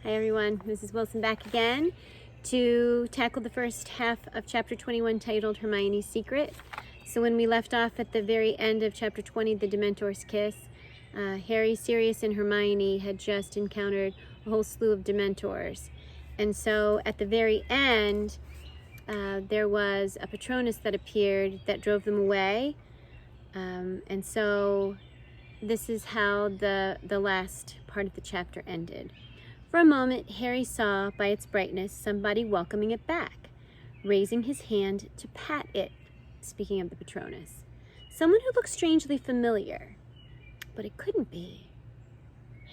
Hi everyone, Mrs. Wilson back again to tackle the first half of chapter 21 titled Hermione's Secret. So when we left off at the very end of chapter 20, the Dementor's Kiss, Harry, Sirius, and Hermione had just encountered a whole slew of Dementors. And so at the very end, there was a Patronus that appeared that drove them away. And so this is how the last part of the chapter ended. For a moment, Harry saw by its brightness somebody welcoming it back, raising his hand to pat it, speaking of the Patronus. Someone who looked strangely familiar, but it couldn't be.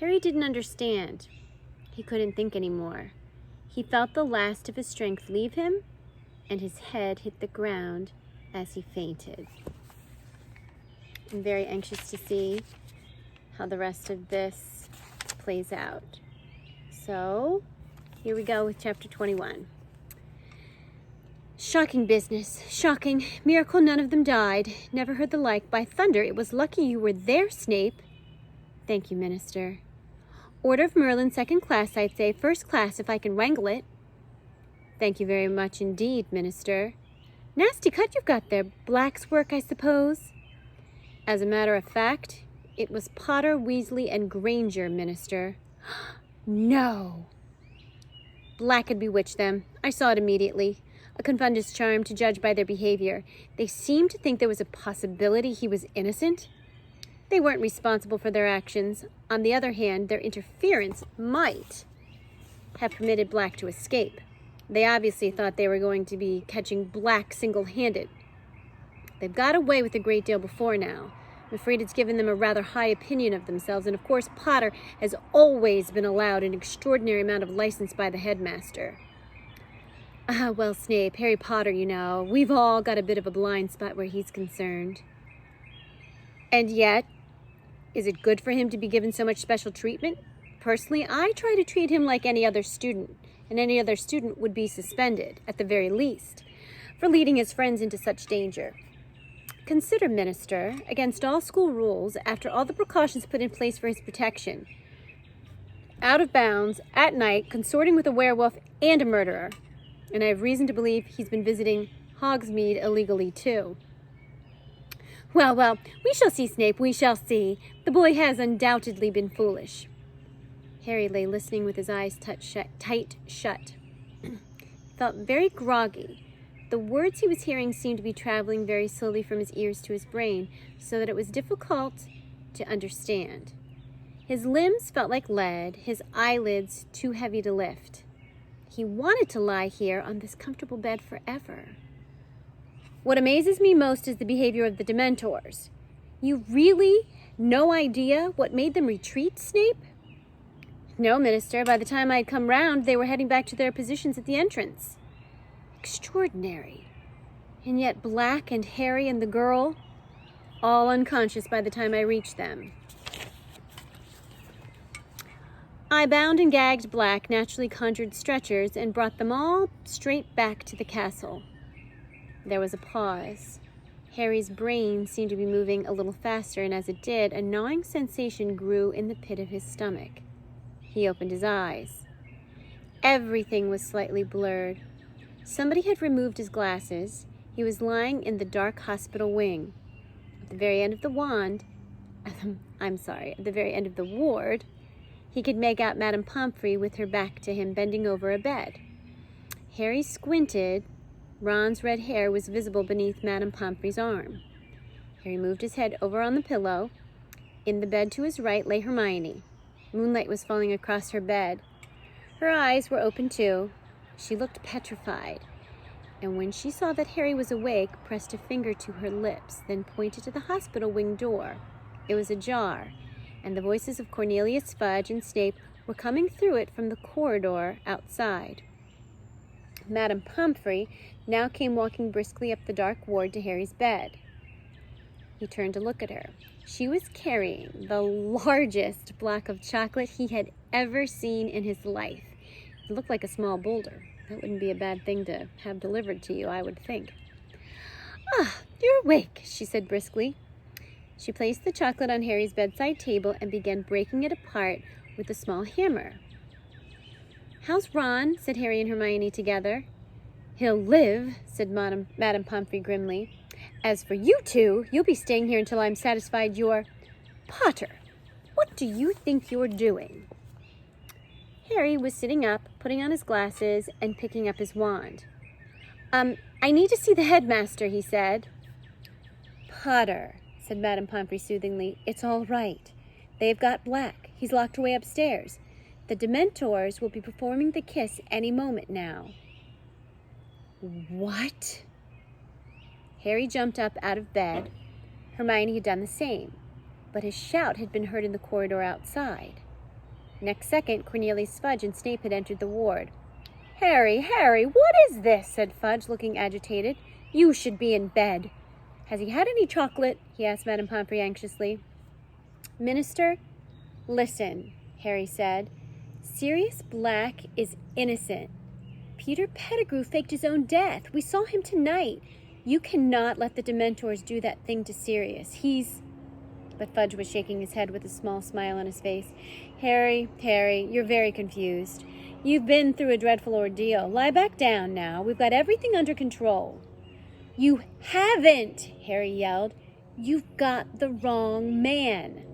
Harry didn't understand. He couldn't think anymore. He felt the last of his strength leave him, and his head hit the ground as he fainted. I'm very anxious to see how the rest of this plays out. So, here we go with chapter 21. Shocking business. Shocking. Miracle none of them died. Never heard the like. By thunder, it was lucky you were there, Snape. Thank you, Minister. Order of Merlin, 2nd class, I'd say. 1st class, if I can wrangle it. Thank you very much indeed, Minister. Nasty cut you've got there. Black's work, I suppose? As a matter of fact, it was Potter, Weasley, and Granger, Minister. No. Black had bewitched them. I saw it immediately. A confundus charm to judge by their behavior. They seemed to think there was a possibility he was innocent. They weren't responsible for their actions. On the other hand, their interference might have permitted Black to escape. They obviously thought they were going to be catching Black single-handed. They've got away with a great deal before now. I'm afraid it's given them a rather high opinion of themselves, and of course Potter has always been allowed an extraordinary amount of license by the headmaster. Well, Snape, Harry Potter, you know, we've all got a bit of a blind spot where he's concerned. And yet, is it good for him to be given so much special treatment? Personally, I try to treat him like any other student, and any other student would be suspended, at the very least, for leading his friends into such danger. Consider, Minister, against all school rules, after all the precautions put in place for his protection, out of bounds, at night, consorting with a werewolf and a murderer. And I have reason to believe he's been visiting Hogsmeade illegally, too. Well, we shall see, Snape, we shall see. The boy has undoubtedly been foolish. Harry lay listening with his eyes tight shut. Felt very groggy. The words he was hearing seemed to be traveling very slowly from his ears to his brain, so that it was difficult to understand. His limbs felt like lead, his eyelids too heavy to lift. He wanted to lie here on this comfortable bed forever. What amazes me most is the behavior of the Dementors. You really no idea what made them retreat, Snape? No, Minister. By the time I'd come round, they were heading back to their positions at the entrance. Extraordinary. And yet Black and Harry and the girl, all unconscious by the time I reached them. I bound and gagged Black, naturally conjured stretchers, and brought them all straight back to the castle. There was a pause. Harry's brain seemed to be moving a little faster, and as it did, a gnawing sensation grew in the pit of his stomach. He opened his eyes. Everything was slightly blurred. Somebody had removed his glasses. He was lying in the dark hospital wing. At the very end of the very end of the ward, he could make out Madame Pomfrey with her back to him, bending over a bed. Harry squinted. Ron's red hair was visible beneath Madame Pomfrey's arm. Harry moved his head over on the pillow. In the bed to his right lay Hermione. Moonlight was falling across her bed. Her eyes were open too. She looked petrified, and when she saw that Harry was awake, pressed a finger to her lips, then pointed to the hospital wing door. It was ajar, and the voices of Cornelius Fudge and Snape were coming through it from the corridor outside. Madame Pomfrey now came walking briskly up the dark ward to Harry's bed. He turned to look at her. She was carrying the largest block of chocolate he had ever seen in his life. It looked like a small boulder. That wouldn't be a bad thing to have delivered to you, I would think. Ah, you're awake, she said briskly. She placed the chocolate on Harry's bedside table and began breaking it apart with a small hammer. How's Ron? Said Harry and Hermione together. He'll live, said Madame Pomfrey grimly. As for you two, you'll be staying here until I'm satisfied you're... Potter, what do you think you're doing? Harry was sitting up, putting on his glasses, and picking up his wand. I need to see the headmaster, he said. Potter, said Madame Pomfrey soothingly, it's all right. They've got Black. He's locked away upstairs. The Dementors will be performing the kiss any moment now. What? Harry jumped up out of bed. Hermione had done the same, but his shout had been heard in the corridor outside. Next second, Cornelius Fudge and Snape had entered the ward. Harry, what is this? Said Fudge, looking agitated. You should be in bed. Has he had any chocolate? He asked Madame Pomfrey anxiously. Minister, listen, Harry said. Sirius Black is innocent. Peter Pettigrew faked his own death. We saw him tonight. You cannot let the Dementors do that thing to Sirius. But Fudge was shaking his head with a small smile on his face. Harry, you're very confused. You've been through a dreadful ordeal. Lie back down now. We've got everything under control. You haven't, Harry yelled. You've got the wrong man.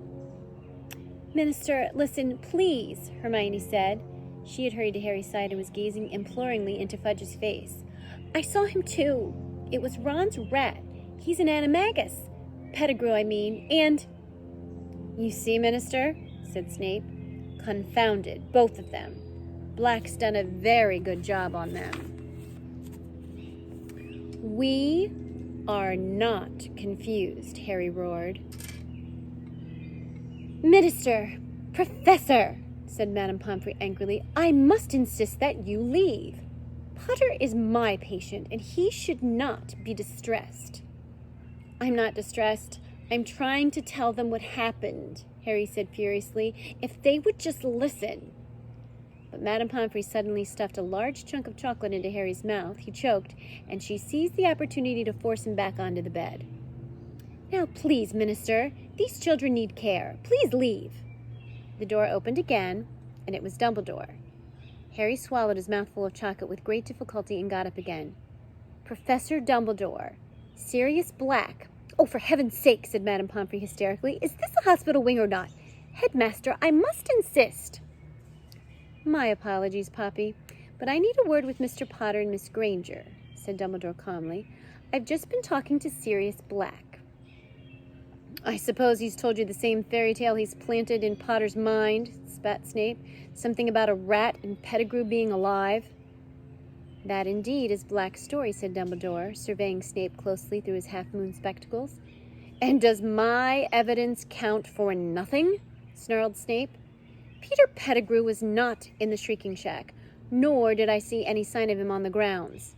Minister, listen, please, Hermione said. She had hurried to Harry's side and was gazing imploringly into Fudge's face. I saw him too. It was Ron's rat. He's an animagus. Pettigrew, I mean, and... You see, Minister, said Snape. Confounded, both of them. Black's done a very good job on them. We are not confused, Harry roared. Minister, Professor, said Madame Pomfrey angrily, I must insist that you leave. Potter is my patient, and he should not be distressed. I'm not distressed. I'm trying to tell them what happened, Harry said furiously. If they would just listen. But Madame Pomfrey suddenly stuffed a large chunk of chocolate into Harry's mouth. He choked, and she seized the opportunity to force him back onto the bed. Now, please, Minister, these children need care. Please leave. The door opened again, and it was Dumbledore. Harry swallowed his mouthful of chocolate with great difficulty and got up again. Professor Dumbledore, Sirius Black. Oh, for heaven's sake, said Madame Pomfrey hysterically. Is this a hospital wing or not? Headmaster, I must insist. My apologies, Poppy, but I need a word with Mr. Potter and Miss Granger, said Dumbledore calmly. I've just been talking to Sirius Black. I suppose he's told you the same fairy tale he's planted in Potter's mind, spat Snape. Something about a rat and Pettigrew being alive. That indeed is Black's story, said Dumbledore, surveying Snape closely through his half-moon spectacles. And does my evidence count for nothing? Snarled Snape. Peter Pettigrew was not in the Shrieking Shack, nor did I see any sign of him on the grounds.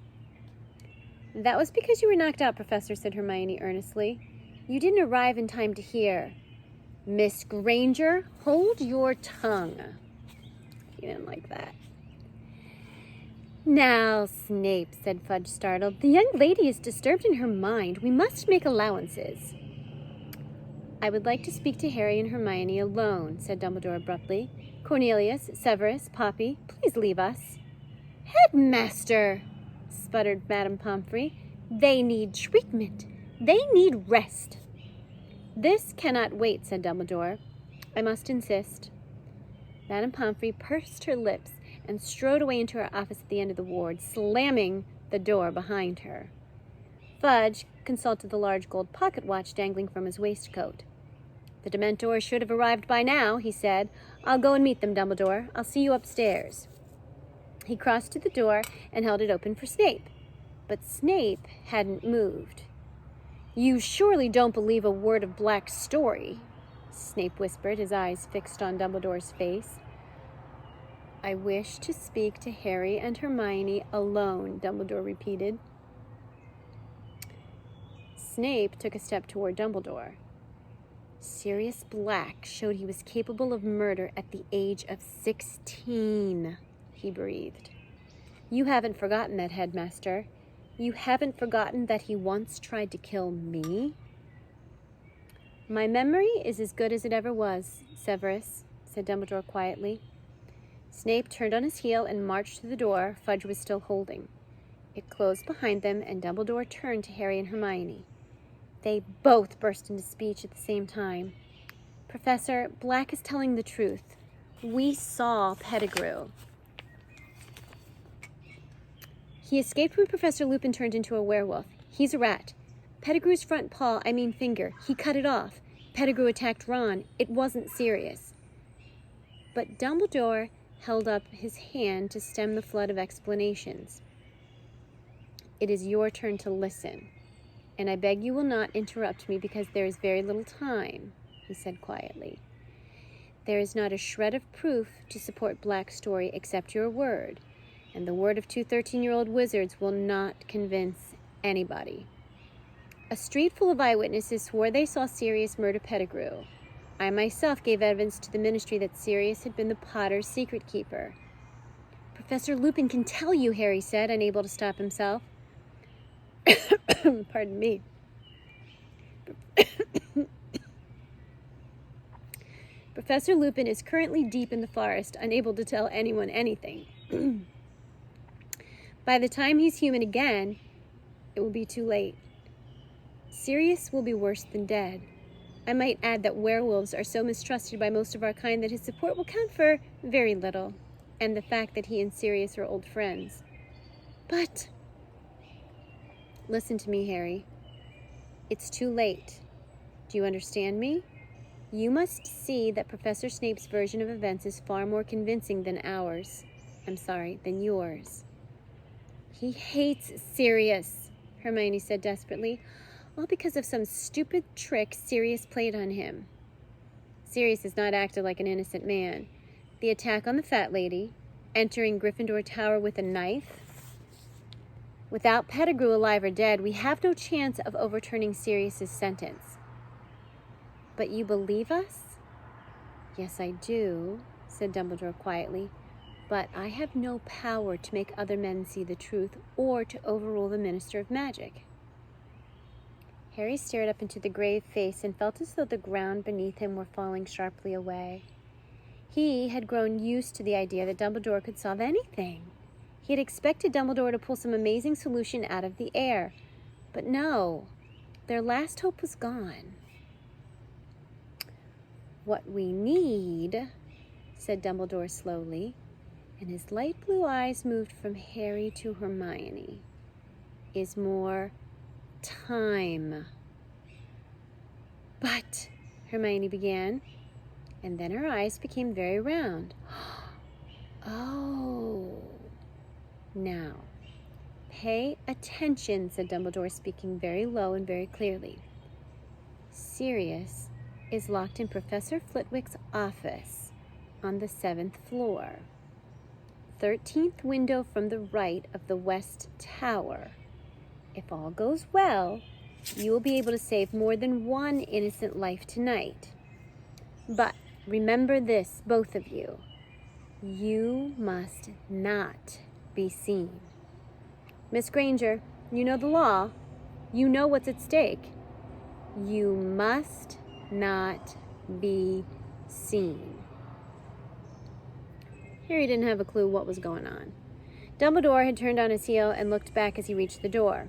That was because you were knocked out, Professor, said Hermione earnestly. You didn't arrive in time to hear. Miss Granger, hold your tongue. You didn't like that. Now, Snape, said Fudge, startled, the young lady is disturbed in her mind. We must make allowances. I would like to speak to Harry and Hermione alone, said Dumbledore abruptly. Cornelius, Severus, Poppy, please leave us. Headmaster, sputtered Madame Pomfrey. They need treatment. They need rest. This cannot wait, said Dumbledore. I must insist. Madame Pomfrey pursed her lips and strode away into her office at the end of the ward, slamming the door behind her. Fudge consulted the large gold pocket watch dangling from his waistcoat. The Dementors should have arrived by now, he said. I'll go and meet them, Dumbledore. I'll see you upstairs. He crossed to the door and held it open for Snape. But Snape hadn't moved. You surely don't believe a word of Black's story, Snape whispered, his eyes fixed on Dumbledore's face. I wish to speak to Harry and Hermione alone, Dumbledore repeated. Snape took a step toward Dumbledore. Sirius Black showed he was capable of murder at the age of 16, he breathed. You haven't forgotten that, Headmaster. You haven't forgotten that he once tried to kill me? My memory is as good as it ever was, Severus, said Dumbledore quietly. Snape turned on his heel and marched to the door Fudge was still holding. It closed behind them, and Dumbledore turned to Harry and Hermione. They both burst into speech at the same time. Professor, Black is telling the truth. We saw Pettigrew. He escaped when Professor Lupin turned into a werewolf. He's a rat. Pettigrew's front paw, finger, he cut it off. Pettigrew attacked Ron. It wasn't serious. But Dumbledore held up his hand to stem the flood of explanations. It is your turn to listen, and I beg you will not interrupt me because there is very little time, he said quietly. There is not a shred of proof to support Black's story except your word, and the word of 2 13-year-old wizards will not convince anybody. A street full of eyewitnesses swore they saw Sirius murder Pettigrew. I myself gave evidence to the Ministry that Sirius had been the Potter's secret keeper. Professor Lupin can tell you, Harry said, unable to stop himself. Pardon me. Professor Lupin is currently deep in the forest, unable to tell anyone anything. By the time he's human again, it will be too late. Sirius will be worse than dead. I might add that werewolves are so mistrusted by most of our kind that his support will count for very little, and the fact that he and Sirius are old friends. But listen to me, Harry. It's too late. Do you understand me? You must see that Professor Snape's version of events is far more convincing than ours. Than yours. He hates Sirius, Hermione said desperately, all because of some stupid trick Sirius played on him. Sirius has not acted like an innocent man. The attack on the fat lady, entering Gryffindor Tower with a knife. Without Pettigrew alive or dead, we have no chance of overturning Sirius's sentence. But you believe us? Yes, I do, said Dumbledore quietly. But I have no power to make other men see the truth or to overrule the Minister of Magic. Harry stared up into the grave face and felt as though the ground beneath him were falling sharply away. He had grown used to the idea that Dumbledore could solve anything. He had expected Dumbledore to pull some amazing solution out of the air. But no, their last hope was gone. What we need, said Dumbledore slowly, and his light blue eyes moved from Harry to Hermione, is more time. But, Hermione began, and then her eyes became very round. Oh. Now, pay attention, said Dumbledore, speaking very low and very clearly. Sirius is locked in Professor Flitwick's office on the 7th floor. 13th window from the right of the West Tower. If all goes well, you will be able to save more than one innocent life tonight. But remember this, both of you. You must not be seen. Miss Granger, you know the law. You know what's at stake. You must not be seen. Harry didn't have a clue what was going on. Dumbledore had turned on his heel and looked back as he reached the door.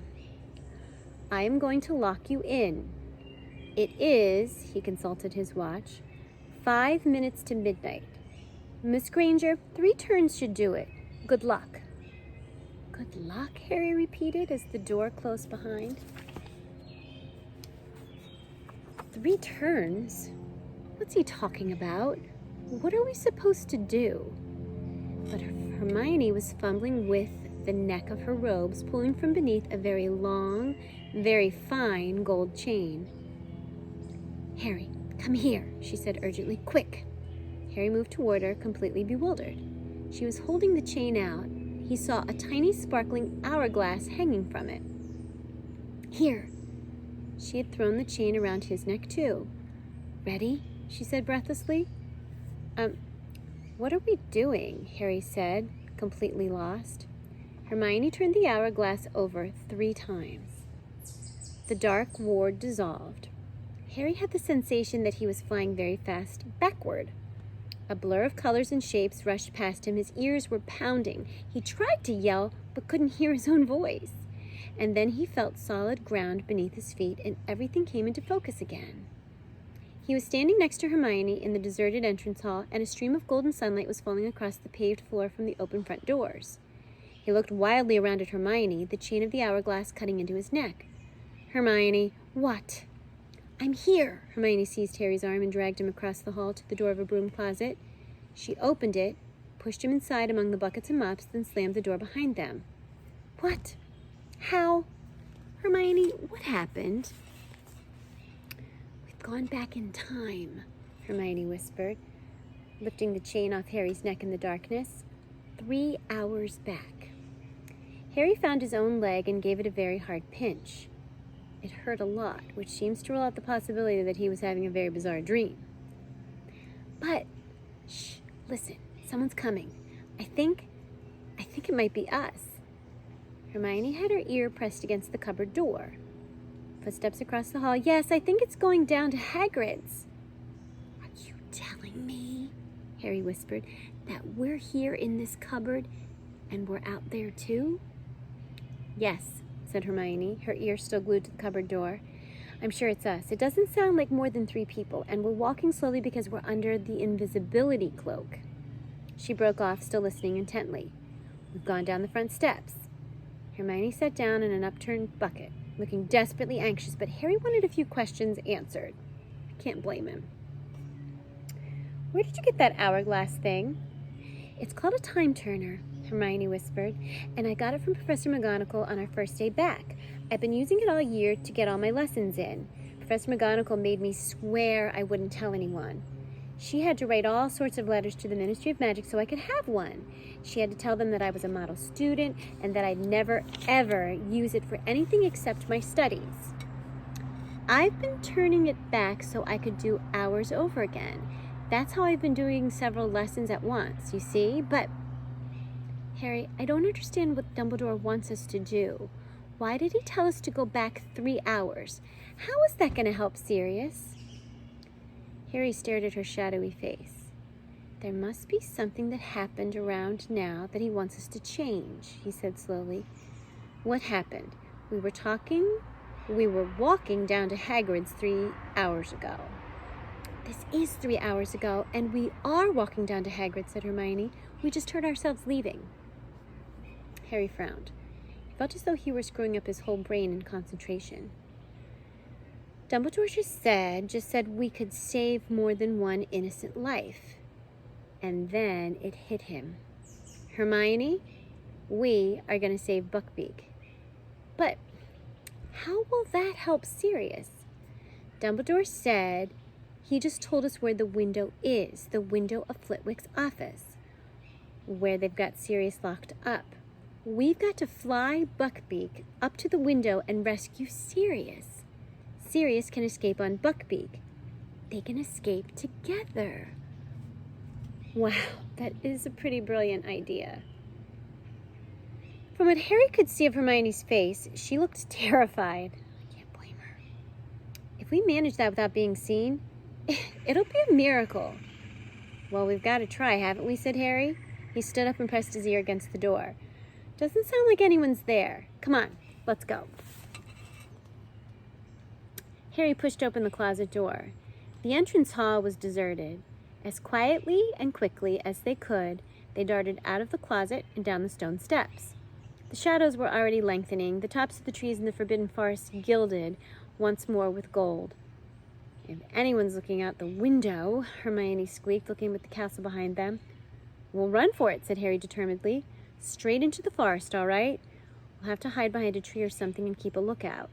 I am going to lock you in. It is, he consulted his watch, 5 minutes to midnight. Miss Granger, 3 turns should do it. Good luck. Good luck, Harry repeated as the door closed behind. 3 turns? What's he talking about? What are we supposed to do? But Hermione was fumbling with the neck of her robes, pulling from beneath a very long, very fine gold chain. Harry, come here, she said urgently. Quick! Harry moved toward her, completely bewildered. She was holding the chain out. He saw a tiny sparkling hourglass hanging from it. Here! She had thrown the chain around his neck, too. Ready? She said breathlessly. What are we doing? Harry said, completely lost. Hermione turned the hourglass over 3 times. The dark ward dissolved. Harry had the sensation that he was flying very fast backward. A blur of colors and shapes rushed past him. His ears were pounding. He tried to yell, but couldn't hear his own voice. And then he felt solid ground beneath his feet, and everything came into focus again. He was standing next to Hermione in the deserted entrance hall, and a stream of golden sunlight was falling across the paved floor from the open front doors. He looked wildly around at Hermione, the chain of the hourglass cutting into his neck. Hermione, what? I'm here. Hermione seized Harry's arm and dragged him across the hall to the door of a broom closet. She opened it, pushed him inside among the buckets and mops, then slammed the door behind them. What? How? Hermione, what happened? We've gone back in time, Hermione whispered, lifting the chain off Harry's neck in the darkness. 3 hours back. Harry found his own leg and gave it a very hard pinch. It hurt a lot, which seems to rule out the possibility that he was having a very bizarre dream. But, shh, listen, someone's coming. I think it might be us. Hermione had her ear pressed against the cupboard door. Footsteps across the hall. Yes, I think it's going down to Hagrid's. Are you telling me, Harry whispered, that we're here in this cupboard and we're out there too? Yes, said Hermione, her ear still glued to the cupboard door. I'm sure it's us. It doesn't sound like more than 3 people, and we're walking slowly because we're under the invisibility cloak. She broke off, still listening intently. We've gone down the front steps. Hermione sat down in an upturned bucket, looking desperately anxious, but Harry wanted a few questions answered. I can't blame him. Where did you get that hourglass thing? It's called a time turner, Hermione whispered, and I got it from Professor McGonagall on our first day back. I've been using it all year to get all my lessons in. Professor McGonagall made me swear I wouldn't tell anyone. She had to write all sorts of letters to the Ministry of Magic so I could have one. She had to tell them that I was a model student and that I'd never, ever use it for anything except my studies. I've been turning it back so I could do hours over again. That's how I've been doing several lessons at once, you see? But, Harry, I don't understand what Dumbledore wants us to do. Why did he tell us to go back 3 hours? How is that going to help Sirius? Harry stared at her shadowy face. There must be something that happened around now that he wants us to change, he said slowly. What happened? We were walking down to Hagrid's 3 hours ago. This is 3 hours ago, and we are walking down to Hagrid, said Hermione. We just heard ourselves leaving. Harry frowned. He felt as though he were screwing up his whole brain in concentration. Dumbledore just said we could save more than one innocent life. And then it hit him. Hermione, we are going to save Buckbeak. But how will that help Sirius? Dumbledore said he just told us where the window is, the window of Flitwick's office, where they've got Sirius locked up. We've got to fly Buckbeak up to the window and rescue Sirius. Sirius can escape on Buckbeak. They can escape together. Wow, that is a pretty brilliant idea. From what Harry could see of Hermione's face, she looked terrified. I can't blame her. If we manage that without being seen, it'll be a miracle. Well, we've got to try, haven't we, said Harry. He stood up and pressed his ear against the door. Doesn't sound like anyone's there. Come on, let's go. Harry pushed open the closet door. The entrance hall was deserted. As quietly and quickly as they could, they darted out of the closet and down the stone steps. The shadows were already lengthening, the tops of the trees in the Forbidden Forest gilded once more with gold. If anyone's looking out the window, Hermione squeaked, looking at the castle behind them. We'll run for it, said Harry determinedly. Straight into the forest, all right? We'll have to hide behind a tree or something and keep a lookout.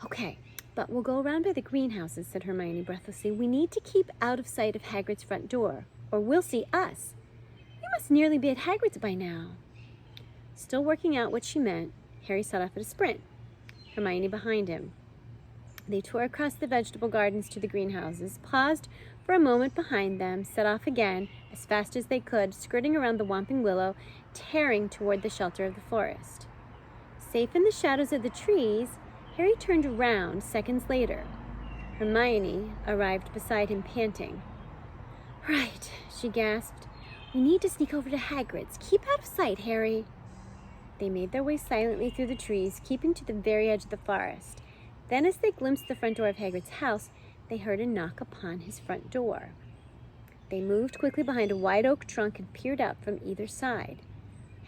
Okay, but we'll go around by the greenhouses, said Hermione breathlessly. We need to keep out of sight of Hagrid's front door, or we'll see us. We must nearly be at Hagrid's by now. Still working out what she meant, Harry set off at a sprint, Hermione behind him. They tore across the vegetable gardens to the greenhouses, paused for a moment behind them, set off again as fast as they could, skirting around the Whomping Willow, tearing toward the shelter of the forest. Safe in the shadows of the trees, Harry turned around seconds later. Hermione arrived beside him, panting. Right, she gasped. We need to sneak over to Hagrid's. Keep out of sight, Harry. They made their way silently through the trees, keeping to the very edge of the forest. Then, as they glimpsed the front door of Hagrid's house, they heard a knock upon his front door. They moved quickly behind a wide oak trunk and peered out from either side.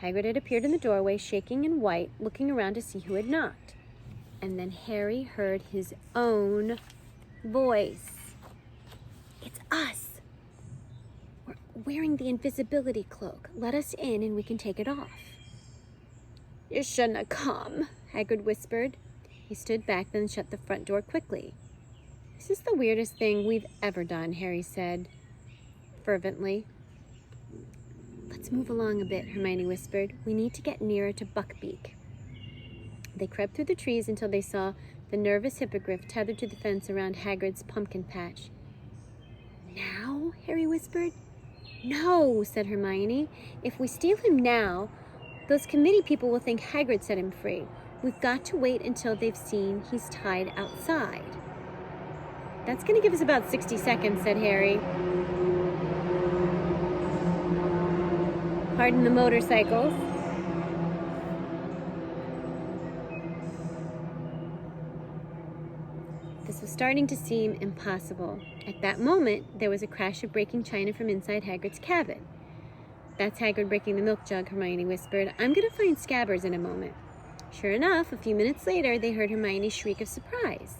Hagrid had appeared in the doorway, shaking and white, looking around to see who had knocked. And then Harry heard his own voice. It's us. We're wearing the invisibility cloak. Let us in and we can take it off. You shouldn't have come, Hagrid whispered. He stood back, then shut the front door quickly. This is the weirdest thing we've ever done, Harry said fervently. Let's move along a bit, Hermione whispered. We need to get nearer to Buckbeak. They crept through the trees until they saw the nervous hippogriff tethered to the fence around Hagrid's pumpkin patch. Now? Harry whispered. No, said Hermione. If we steal him now, those committee people will think Hagrid set him free. We've got to wait until they've seen he's tied outside. That's going to give us about 60 seconds, said Harry. Pardon the motorcycles. This was starting to seem impossible. At that moment, there was a crash of breaking china from inside Hagrid's cabin. That's Hagrid breaking the milk jug, Hermione whispered. I'm going to find Scabbers in a moment. Sure enough, a few minutes later, they heard Hermione's shriek of surprise.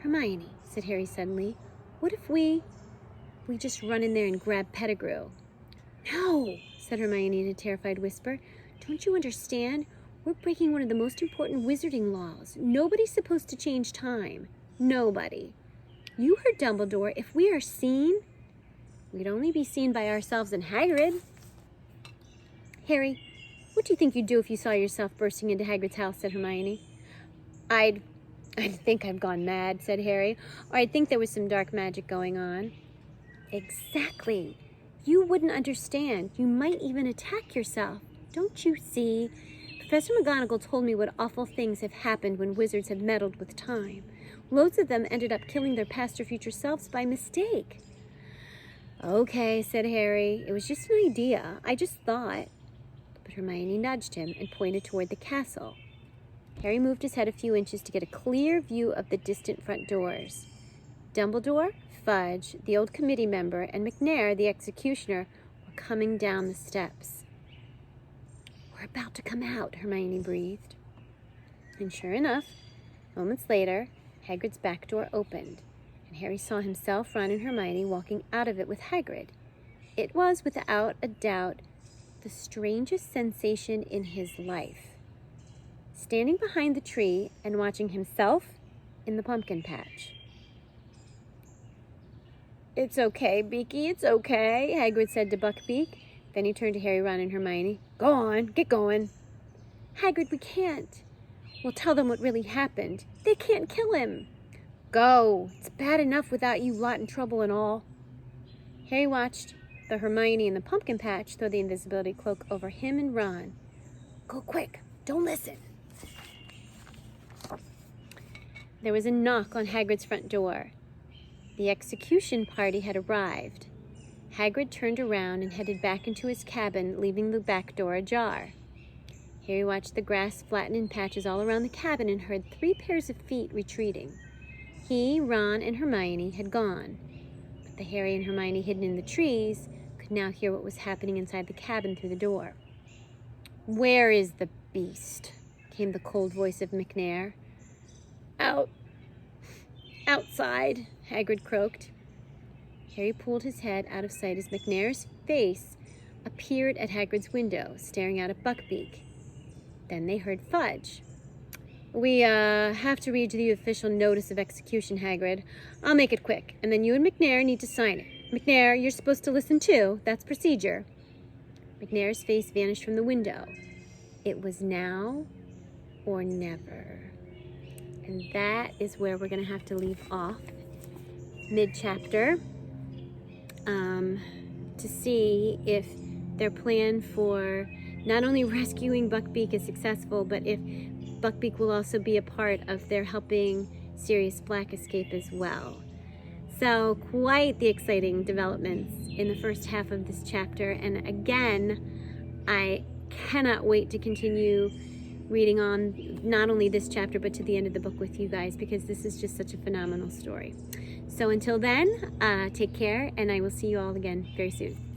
Hermione, said Harry suddenly, what if we just run in there and grab Pettigrew? No, said Hermione in a terrified whisper. Don't you understand? We're breaking one of the most important wizarding laws. Nobody's supposed to change time. Nobody. You heard Dumbledore. If we are seen, we'd only be seen by ourselves and Hagrid. Harry, what do you think you'd do if you saw yourself bursting into Hagrid's house, said Hermione. I'd think I've gone mad, said Harry, or I'd think there was some dark magic going on. Exactly. You wouldn't understand. You might even attack yourself. Don't you see? Professor McGonagall told me what awful things have happened when wizards have meddled with time. Loads of them ended up killing their past or future selves by mistake. Okay, said Harry. It was just an idea. I just thought. But Hermione nudged him and pointed toward the castle. Harry moved his head a few inches to get a clear view of the distant front doors. Dumbledore, Fudge, the old committee member, and McNair, the executioner, were coming down the steps. We're about to come out, Hermione breathed. And sure enough, moments later, Hagrid's back door opened, and Harry saw himself, Ron, and Hermione walking out of it with Hagrid. It was, without a doubt, the strangest sensation in his life. Standing behind the tree and watching himself in the pumpkin patch. It's okay, Beaky, it's okay, Hagrid said to Buckbeak. Then he turned to Harry, Ron, and Hermione. Go on, get going. Hagrid, we can't. We'll tell them what really happened. They can't kill him. Go. It's bad enough without you lot in trouble and all. Harry watched the Hermione in the pumpkin patch throw the invisibility cloak over him and Ron. Go quick. Don't listen. There was a knock on Hagrid's front door. The execution party had arrived. Hagrid turned around and headed back into his cabin, leaving the back door ajar. Harry watched the grass flatten in patches all around the cabin and heard 3 pairs of feet retreating. He, Ron, and Hermione had gone, but the Harry and Hermione hidden in the trees could now hear what was happening inside the cabin through the door. Where is the beast? Came the cold voice of McNair. Outside, Hagrid croaked. Harry pulled his head out of sight as McNair's face appeared at Hagrid's window, staring out at Buckbeak. Then they heard Fudge. We have to read the official notice of execution, Hagrid. I'll make it quick, and then you and McNair need to sign it. McNair, you're supposed to listen too. That's procedure. McNair's face vanished from the window. It was now or never. And that is where we're going to have to leave off mid-chapter to see if their plan for not only rescuing Buckbeak is successful, but if Buckbeak will also be a part of their helping Sirius Black escape as well. So quite the exciting developments in the first half of this chapter. And again, I cannot wait to continue reading on not only this chapter, but to the end of the book with you guys, because this is just such a phenomenal story. So until then, take care, and I will see you all again very soon.